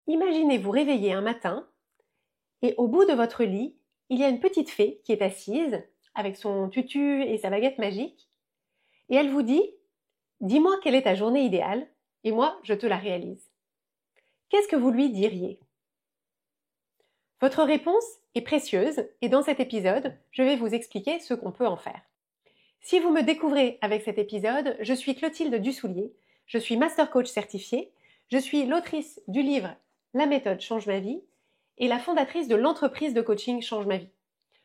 Imaginez vous réveiller un matin et au bout de votre lit, il y a une petite fée qui est assise avec son tutu et sa baguette magique et elle vous dit dis-moi quelle est ta journée idéale et moi je te la réalise. Qu'est-ce que vous lui diriez? Votre réponse est précieuse et dans cet épisode, je vais vous expliquer ce qu'on peut en faire. Si vous me découvrez avec cet épisode, je suis Clotilde Dussoulier, je suis Master Coach certifiée, je suis l'autrice du livre La méthode change ma vie et la fondatrice de l'entreprise de coaching Change ma vie.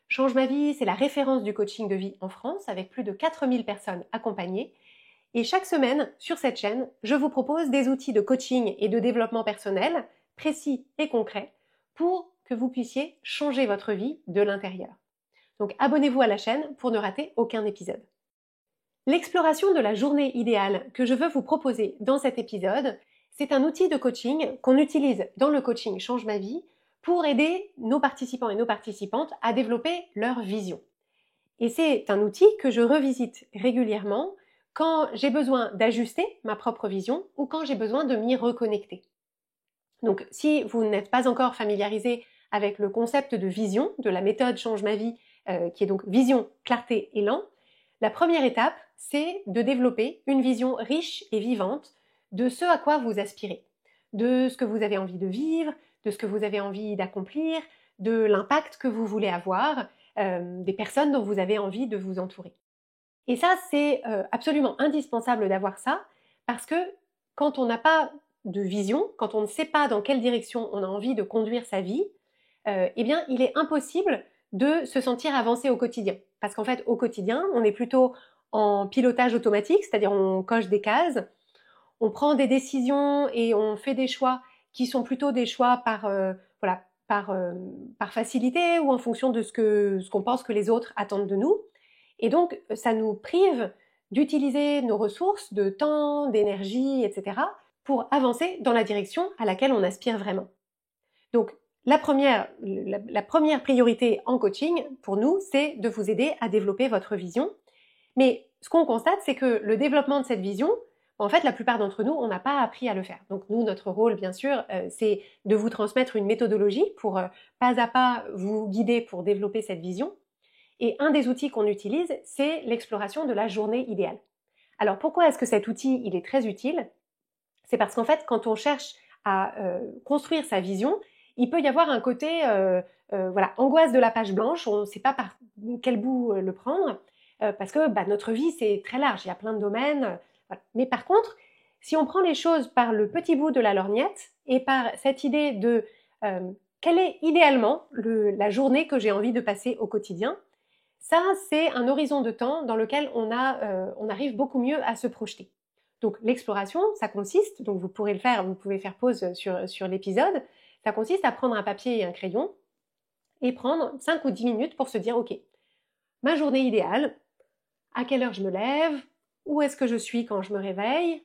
Change ma vie, c'est la référence du coaching de vie en France avec plus de 4000 personnes accompagnées. Et chaque semaine, sur cette chaîne, je vous propose des outils de coaching et de développement personnel précis et concrets pour que vous puissiez changer votre vie de l'intérieur. Donc abonnez-vous à la chaîne pour ne rater aucun épisode. L'exploration de la journée idéale que je veux vous proposer dans cet épisode, c'est un outil de coaching qu'on utilise dans le coaching Change ma vie pour aider nos participants et nos participantes à développer leur vision. Et c'est un outil que je revisite régulièrement quand j'ai besoin d'ajuster ma propre vision ou quand j'ai besoin de m'y reconnecter. Donc si vous n'êtes pas encore familiarisé avec le concept de vision, de la méthode Change ma vie, qui est donc vision, clarté, élan, la première étape, c'est de développer une vision riche et vivante de ce à quoi vous aspirez, de ce que vous avez envie de vivre, de ce que vous avez envie d'accomplir, de l'impact que vous voulez avoir, des personnes dont vous avez envie de vous entourer. Et ça, c'est absolument indispensable d'avoir ça, parce que quand on n'a pas de vision, quand on ne sait pas dans quelle direction on a envie de conduire sa vie, eh bien, il est impossible de se sentir avancer au quotidien. Parce qu'en fait, au quotidien, on est plutôt en pilotage automatique, c'est-à-dire on coche des cases, on prend des décisions et on fait des choix qui sont plutôt des choix par facilité ou en fonction de ce qu'on pense que les autres attendent de nous. Et donc, ça nous prive d'utiliser nos ressources de temps, d'énergie, etc. pour avancer dans la direction à laquelle on aspire vraiment. Donc, la première priorité en coaching, pour nous, c'est de vous aider à développer votre vision. Mais ce qu'on constate, c'est que le développement de cette vision, en fait, la plupart d'entre nous, on n'a pas appris à le faire. Donc nous, notre rôle, bien sûr, c'est de vous transmettre une méthodologie pour pas à pas vous guider pour développer cette vision. Et un des outils qu'on utilise, c'est l'exploration de la journée idéale. Alors pourquoi est-ce que cet outil, il est très utile? C'est parce qu'en fait, quand on cherche à construire sa vision, il peut y avoir un côté angoisse de la page blanche, on ne sait pas par quel bout le prendre, parce que notre vie, c'est très large, il y a plein de domaines. Voilà. Mais par contre, si on prend les choses par le petit bout de la lorgnette et par cette idée de quelle est idéalement la journée que j'ai envie de passer au quotidien, ça, c'est un horizon de temps dans lequel on arrive beaucoup mieux à se projeter. Donc l'exploration, ça consiste, donc vous pouvez faire pause sur l'épisode, ça consiste à prendre un papier et un crayon et prendre 5 ou 10 minutes pour se dire, ok, ma journée idéale, à quelle heure je me lève, où est-ce que je suis quand je me réveille,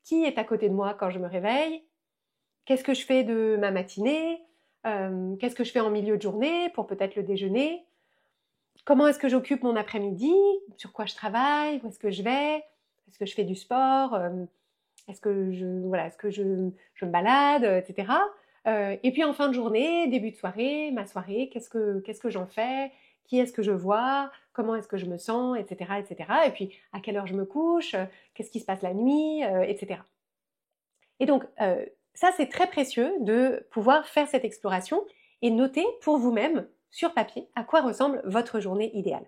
qui est à côté de moi quand je me réveille, qu'est-ce que je fais de ma matinée, qu'est-ce que je fais en milieu de journée pour peut-être le déjeuner, comment est-ce que j'occupe mon après-midi, sur quoi je travaille, où est-ce que je vais, est-ce que je fais du sport, est-ce que je me balade, etc. Et puis en fin de journée, début de soirée, ma soirée, qu'est-ce que j'en fais, qui est-ce que je vois, comment est-ce que je me sens, etc., etc. Et puis à quelle heure je me couche, qu'est-ce qui se passe la nuit, etc. Et donc ça, c'est très précieux de pouvoir faire cette exploration et noter pour vous-même sur papier à quoi ressemble votre journée idéale.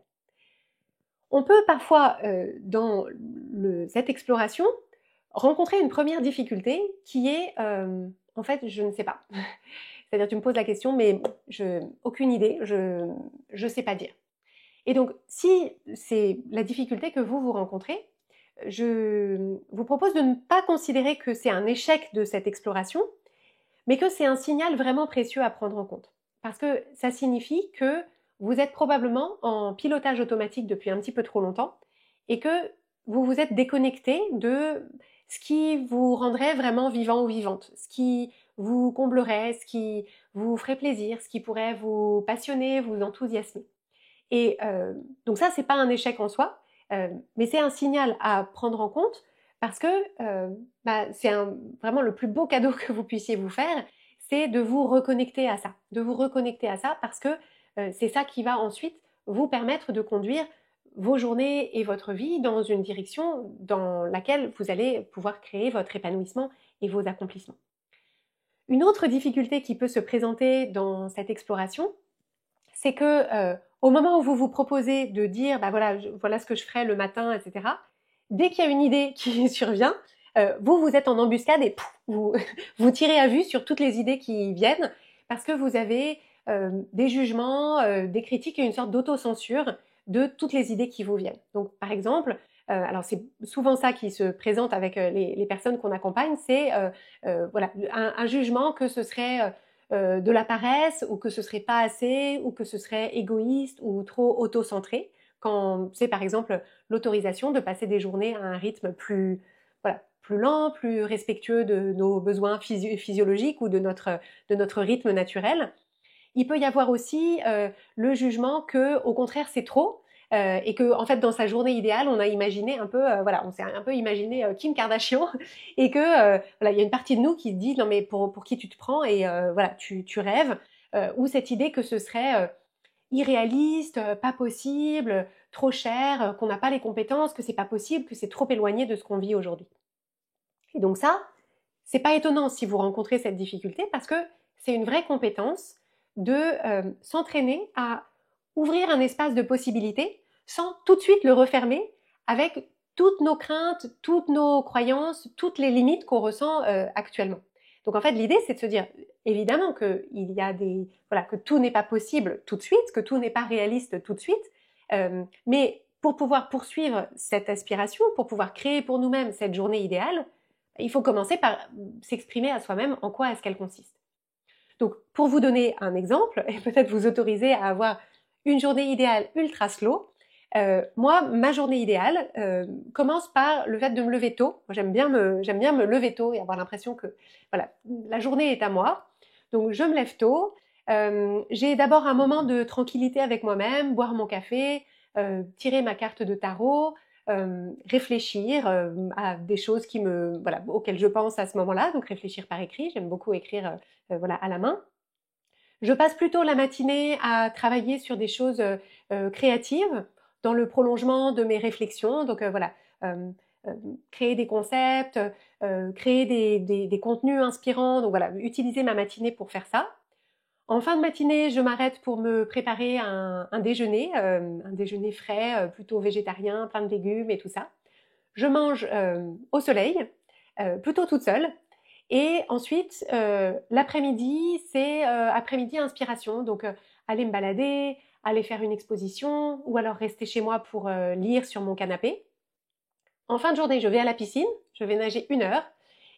On peut parfois, dans cette exploration, rencontrer une première difficulté qui est, en fait, je ne sais pas. C'est-à-dire, tu me poses la question, mais aucune idée, je sais pas dire. Et donc, si c'est la difficulté que vous rencontrez, je vous propose de ne pas considérer que c'est un échec de cette exploration, mais que c'est un signal vraiment précieux à prendre en compte. Parce que ça signifie que vous êtes probablement en pilotage automatique depuis un petit peu trop longtemps et que vous vous êtes déconnecté de ce qui vous rendrait vraiment vivant ou vivante, ce qui vous comblerait, ce qui vous ferait plaisir, ce qui pourrait vous passionner, vous enthousiasmer. Et donc ça, c'est pas un échec en soi, mais c'est un signal à prendre en compte parce que c'est vraiment le plus beau cadeau que vous puissiez vous faire, c'est de vous reconnecter à ça. De vous reconnecter à ça parce que c'est ça qui va ensuite vous permettre de conduire vos journées et votre vie dans une direction dans laquelle vous allez pouvoir créer votre épanouissement et vos accomplissements. Une autre difficulté qui peut se présenter dans cette exploration, c'est que au moment où vous vous proposez de dire voilà ce que je ferai le matin, etc., dès qu'il y a une idée qui survient, vous êtes en embuscade et vous tirez à vue sur toutes les idées qui viennent parce que vous avez des jugements, des critiques et une sorte d'autocensure de toutes les idées qui vous viennent. Donc par exemple, alors c'est souvent ça qui se présente avec les personnes qu'on accompagne, c'est un jugement que ce serait de la paresse ou que ce serait pas assez ou que ce serait égoïste ou trop auto-centré quand c'est par exemple l'autorisation de passer des journées à un rythme plus lent, plus respectueux de nos besoins physiologiques ou de notre rythme naturel. Il peut y avoir aussi le jugement que, au contraire, c'est trop et que, en fait, dans sa journée idéale, on a imaginé un peu, on s'est un peu imaginé Kim Kardashian et que, il y a une partie de nous qui se dit non mais pour qui tu te prends et tu rêves ou cette idée que ce serait irréaliste, pas possible, trop cher, qu'on n'a pas les compétences, que c'est pas possible, que c'est trop éloigné de ce qu'on vit aujourd'hui. Et donc ça, c'est pas étonnant si vous rencontrez cette difficulté parce que c'est une vraie compétence de s'entraîner à ouvrir un espace de possibilités sans tout de suite le refermer avec toutes nos craintes, toutes nos croyances, toutes les limites qu'on ressent actuellement. Donc en fait, l'idée, c'est de se dire, évidemment qu'il y a que tout n'est pas possible tout de suite, que tout n'est pas réaliste tout de suite, mais pour pouvoir poursuivre cette aspiration, pour pouvoir créer pour nous-mêmes cette journée idéale, il faut commencer par s'exprimer à soi-même en quoi est-ce qu'elle consiste. Donc, pour vous donner un exemple, et peut-être vous autoriser à avoir une journée idéale ultra slow, moi, ma journée idéale commence par le fait de me lever tôt. Moi, j'aime bien me lever tôt et avoir l'impression que la journée est à moi. Donc, je me lève tôt. J'ai d'abord un moment de tranquillité avec moi-même, boire mon café, tirer ma carte de tarot, réfléchir à des choses auxquelles je pense à ce moment-là. Donc, réfléchir par écrit. J'aime beaucoup écrire à la main. Je passe plutôt la matinée à travailler sur des choses créatives dans le prolongement de mes réflexions. Donc créer des concepts, créer des contenus inspirants. Donc utiliser ma matinée pour faire ça. En fin de matinée, je m'arrête pour me préparer un déjeuner frais, plutôt végétarien, plein de légumes et tout ça. Je mange au soleil, plutôt toute seule. Et ensuite, l'après-midi, c'est après-midi inspiration. Donc, aller me balader, aller faire une exposition ou alors rester chez moi pour lire sur mon canapé. En fin de journée, je vais à la piscine, je vais nager 1 heure.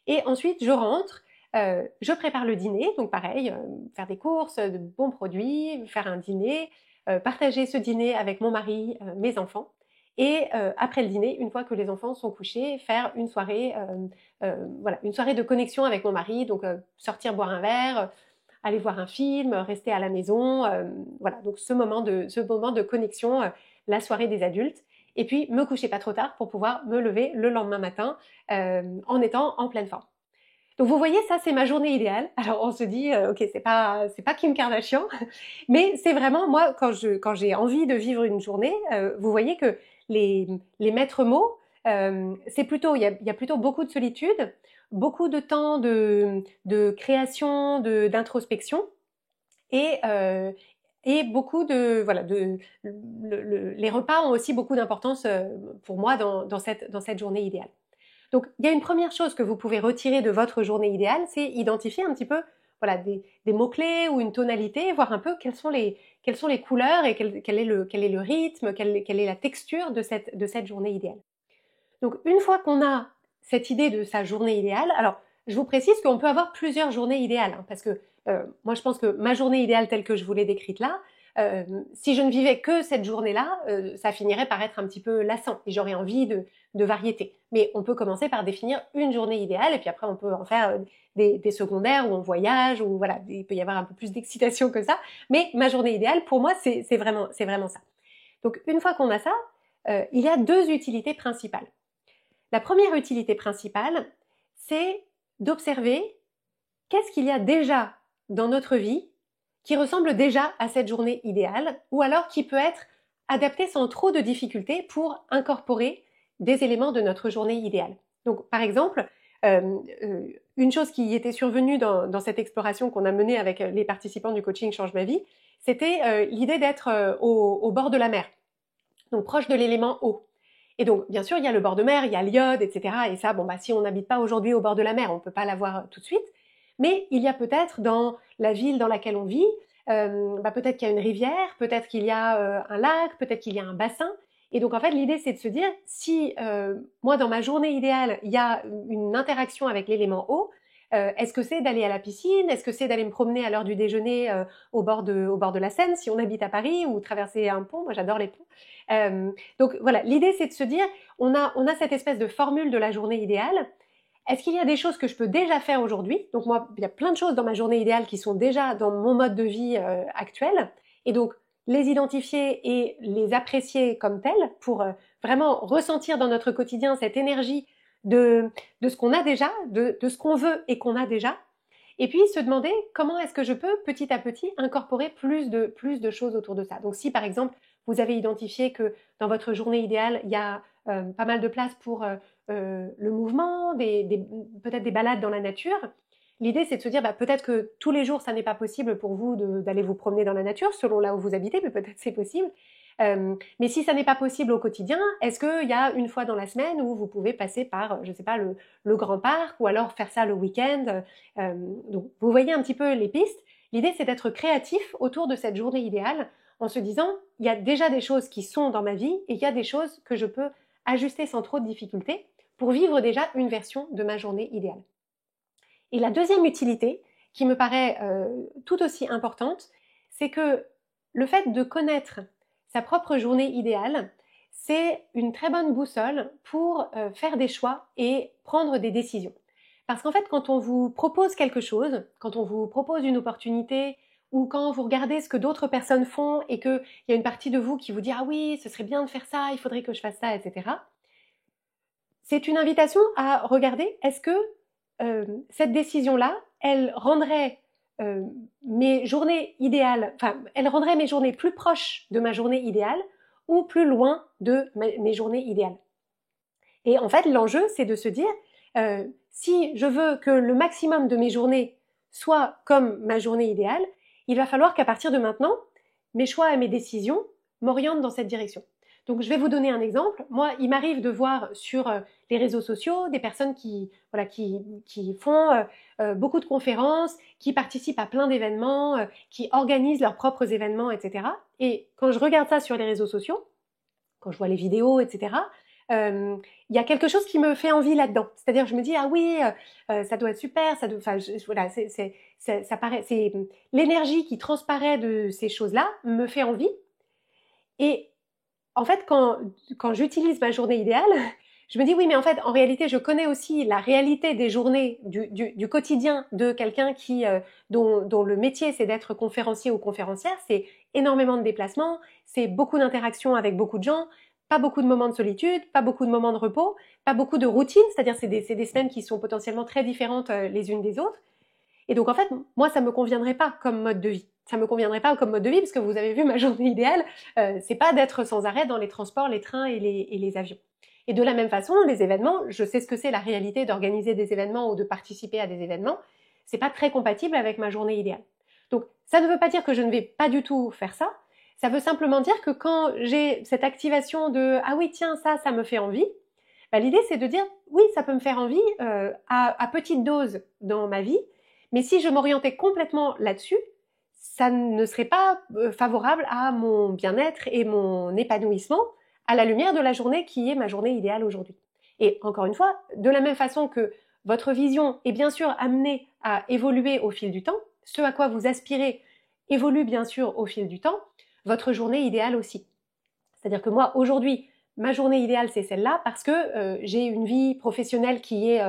Et ensuite, je rentre, je prépare le dîner. Donc, pareil, faire des courses, de bons produits, faire un dîner, partager ce dîner avec mon mari, mes enfants. Et après le dîner, une fois que les enfants sont couchés, faire une soirée de connexion avec mon mari, donc sortir boire un verre, aller voir un film, rester à la maison, donc ce moment de connexion, la soirée des adultes, et puis me coucher pas trop tard pour pouvoir me lever le lendemain matin en étant en pleine forme. Donc vous voyez, ça c'est ma journée idéale. Alors on se dit, ok, c'est pas Kim Kardashian, mais c'est vraiment moi quand j'ai envie de vivre une journée, vous voyez que les maîtres mots, c'est plutôt il y a plutôt beaucoup de solitude, beaucoup de temps de création, d'introspection et beaucoup les repas ont aussi beaucoup d'importance pour moi dans cette journée idéale. Donc, il y a une première chose que vous pouvez retirer de votre journée idéale, c'est identifier un petit peu des mots-clés ou une tonalité, voir un peu quelles sont les couleurs et quel est le rythme, quelle est la texture de cette journée idéale. Donc, une fois qu'on a cette idée de sa journée idéale, alors, je vous précise qu'on peut avoir plusieurs journées idéales, hein, parce que moi, je pense que ma journée idéale telle que je vous l'ai décrite là, si je ne vivais que cette journée-là, ça finirait par être un petit peu lassant et j'aurais envie de variété. Mais on peut commencer par définir une journée idéale et puis après on peut en faire des secondaires où on voyage ou il peut y avoir un peu plus d'excitation que ça. Mais ma journée idéale, pour moi, c'est vraiment ça. Donc une fois qu'on a ça, il y a 2 utilités principales. La première utilité principale, c'est d'observer qu'est-ce qu'il y a déjà dans notre vie qui ressemble déjà à cette journée idéale, ou alors qui peut être adapté sans trop de difficultés pour incorporer des éléments de notre journée idéale. Donc par exemple, une chose qui était survenue dans cette exploration qu'on a menée avec les participants du coaching Change ma vie, c'était l'idée d'être au bord de la mer, donc proche de l'élément eau. Et donc, bien sûr, il y a le bord de mer, il y a l'iode, etc. Et ça, bon, bah, si on n'habite pas aujourd'hui au bord de la mer, on ne peut pas l'avoir tout de suite. Mais il y a peut-être dans la ville dans laquelle on vit, peut-être qu'il y a une rivière, peut-être qu'il y a un lac, peut-être qu'il y a un bassin. Et donc, en fait, l'idée, c'est de se dire, si moi, dans ma journée idéale, il y a une interaction avec l'élément eau, est-ce que c'est d'aller à la piscine? Est-ce que c'est d'aller me promener à l'heure du déjeuner au bord de la Seine, si on habite à Paris, ou traverser un pont? Moi, j'adore les ponts. Donc voilà, l'idée, c'est de se dire, on a cette espèce de formule de la journée idéale. Est-ce qu'il y a des choses que je peux déjà faire aujourd'hui? Donc moi, il y a plein de choses dans ma journée idéale qui sont déjà dans mon mode de vie actuel. Et donc, les identifier et les apprécier comme telles pour vraiment ressentir dans notre quotidien cette énergie de ce qu'on a déjà, de ce qu'on veut et qu'on a déjà. Et puis se demander comment est-ce que je peux petit à petit incorporer plus de choses autour de ça. Donc si par exemple vous avez identifié que dans votre journée idéale il y a pas mal de place pour le mouvement, peut-être des balades dans la nature, l'idée c'est de se dire peut-être que tous les jours ça n'est pas possible pour vous d'aller vous promener dans la nature selon là où vous habitez, mais peut-être c'est possible. Mais si ça n'est pas possible au quotidien, est-ce qu'il y a une fois dans la semaine où vous pouvez passer par, je ne sais pas, le grand parc, ou alors faire ça le week-end? Donc vous voyez un petit peu les pistes. L'idée c'est d'être créatif autour de cette journée idéale en se disant, il y a déjà des choses qui sont dans ma vie et il y a des choses que je peux ajuster sans trop de difficultés pour vivre déjà une version de ma journée idéale. Et la deuxième utilité, qui me paraît tout aussi importante, c'est que le fait de connaître sa propre journée idéale, c'est une très bonne boussole pour faire des choix et prendre des décisions. Parce qu'en fait, quand on vous propose quelque chose, quand on vous propose une opportunité, ou quand vous regardez ce que d'autres personnes font et qu'il y a une partie de vous qui vous dit « Ah oui, ce serait bien de faire ça, il faudrait que je fasse ça, etc. » C'est une invitation à regarder, est-ce que cette décision-là, elle rendrait mes journées idéales, enfin, elle rendrait mes journées plus proches de ma journée idéale ou plus loin de mes journées idéales. Et en fait, l'enjeu, c'est de se dire, si je veux que le maximum de mes journées soient comme ma journée idéale, il va falloir qu'à partir de maintenant, mes choix et mes décisions m'orientent dans cette direction. Donc je vais vous donner un exemple. Moi, il m'arrive de voir sur les réseaux sociaux des personnes qui font beaucoup de conférences, qui participent à plein d'événements, qui organisent leurs propres événements, etc. Et quand je regarde ça sur les réseaux sociaux, quand je vois les vidéos, etc., il y a quelque chose qui me fait envie là-dedans. C'est-à-dire, je me dis, ah oui, ça doit être super, voilà, ça paraît, c'est l'énergie qui transparaît de ces choses-là me fait envie. Et en fait, quand j'utilise ma journée idéale, je me dis oui, mais en fait, en réalité, je connais aussi la réalité des journées du quotidien de quelqu'un dont le métier c'est d'être conférencier ou conférencière. C'est énormément de déplacements, c'est beaucoup d'interactions avec beaucoup de gens, pas beaucoup de moments de solitude, pas beaucoup de moments de repos, pas beaucoup de routine, c'est-à-dire c'est des semaines qui sont potentiellement très différentes les unes des autres. Et donc en fait, moi, ça me conviendrait pas comme mode de vie. Ça me conviendrait pas comme mode de vie parce que vous avez vu ma journée idéale, c'est pas d'être sans arrêt dans les transports, les trains et les avions. Et de la même façon, les événements, je sais ce que c'est la réalité d'organiser des événements ou de participer à des événements. C'est pas très compatible avec ma journée idéale. Donc ça ne veut pas dire que je ne vais pas du tout faire ça. Ça veut simplement dire que quand j'ai cette activation de ah oui tiens ça me fait envie, l'idée c'est de dire oui ça peut me faire envie à petite dose dans ma vie. Mais si je m'orientais complètement là-dessus, ça ne serait pas favorable à mon bien-être et mon épanouissement à la lumière de la journée qui est ma journée idéale aujourd'hui. Et encore une fois, de la même façon que votre vision est bien sûr amenée à évoluer au fil du temps, ce à quoi vous aspirez évolue bien sûr au fil du temps, votre journée idéale aussi. C'est-à-dire que moi, aujourd'hui, ma journée idéale, c'est celle-là parce que j'ai une vie professionnelle qui est,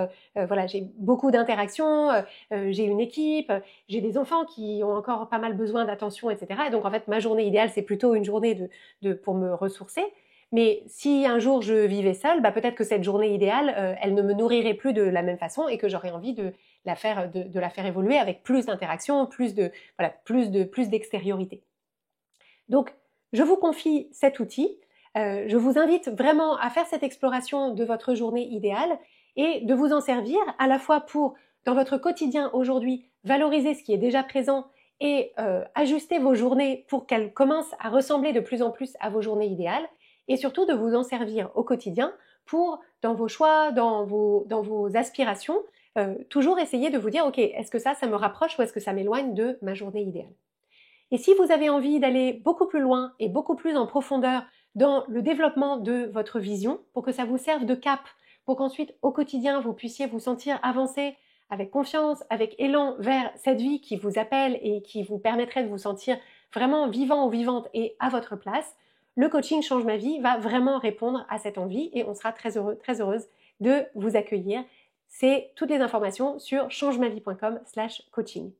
voilà, j'ai beaucoup d'interactions, j'ai une équipe, j'ai des enfants qui ont encore pas mal besoin d'attention, etc. Et donc, en fait, ma journée idéale, c'est plutôt une journée pour me ressourcer. Mais si un jour je vivais seule, peut-être que cette journée idéale, elle ne me nourrirait plus de la même façon et que j'aurais envie de de la faire évoluer avec plus d'interaction, plus d'extériorité. Donc, je vous confie cet outil. Je vous invite vraiment à faire cette exploration de votre journée idéale et de vous en servir à la fois pour, dans votre quotidien aujourd'hui, valoriser ce qui est déjà présent et ajuster vos journées pour qu'elles commencent à ressembler de plus en plus à vos journées idéales, et surtout de vous en servir au quotidien pour, dans vos choix, dans vos aspirations, toujours essayer de vous dire « Ok, est-ce que ça me rapproche ou est-ce que ça m'éloigne de ma journée idéale ?» Et si vous avez envie d'aller beaucoup plus loin et beaucoup plus en profondeur dans le développement de votre vision, pour que ça vous serve de cap, pour qu'ensuite au quotidien vous puissiez vous sentir avancer avec confiance, avec élan vers cette vie qui vous appelle et qui vous permettrait de vous sentir vraiment vivant ou vivante et à votre place, le coaching Change ma vie va vraiment répondre à cette envie et on sera très heureux, très heureuse de vous accueillir. C'est toutes les informations sur changemavie.com/coaching.